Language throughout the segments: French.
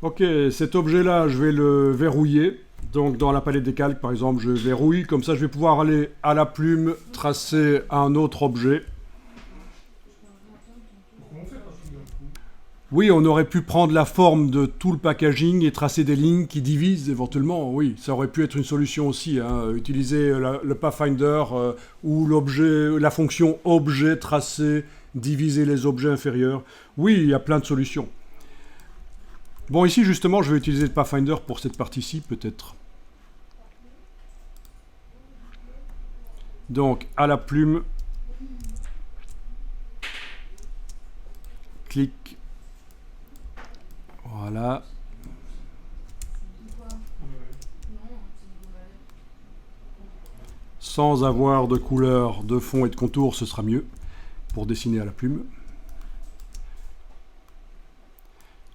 Ok, cet objet-là, je vais le verrouiller. Donc dans la palette des calques, par exemple, je verrouille. Comme ça, je vais pouvoir aller à la plume, tracer un autre objet. Comment on fait parce que d'un coup. Oui, on aurait pu prendre la forme de tout le packaging et tracer des lignes qui divisent éventuellement. Oui, ça aurait pu être une solution aussi, hein. Utiliser le Pathfinder ou l'objet, la fonction objet tracé, diviser les objets inférieurs. Oui, il y a plein de solutions. Bon, ici justement, je vais utiliser le Pathfinder pour cette partie-ci, peut-être. Donc, à la plume, clic, voilà. Sans avoir de couleur, de fond et de contour, ce sera mieux pour dessiner à la plume.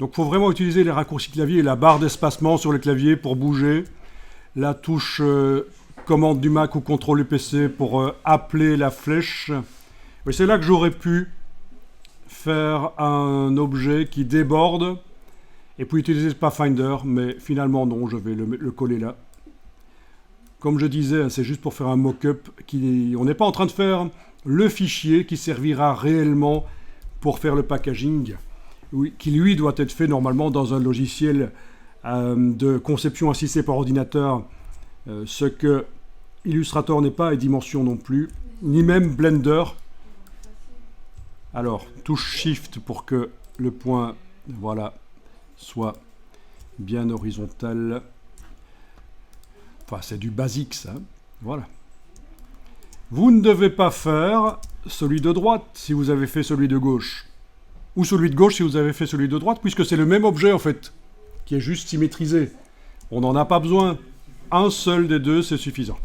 Donc il faut vraiment utiliser les raccourcis clavier et la barre d'espacement sur le clavier pour bouger. La touche commande du Mac ou contrôle du PC pour appeler la flèche. Et c'est là que j'aurais pu faire un objet qui déborde et puis utiliser le Pathfinder, mais finalement non, je vais le coller là. Comme je disais, c'est juste pour faire un mock-up. On n'est pas en train de faire le fichier qui servira réellement pour faire le packaging, qui lui doit être fait normalement dans un logiciel de conception assistée par ordinateur, ce que Illustrator n'est pas et Dimension non plus, ni même Blender. Alors, touche Shift pour que le point, voilà, soit bien horizontal. Enfin, c'est du basique, ça. Voilà. Vous ne devez pas faire celui de droite si vous avez fait celui de gauche. Ou celui de gauche si vous avez fait celui de droite, puisque c'est le même objet, en fait, qui est juste symétrisé. On n'en a pas besoin. Un seul des deux, c'est suffisant.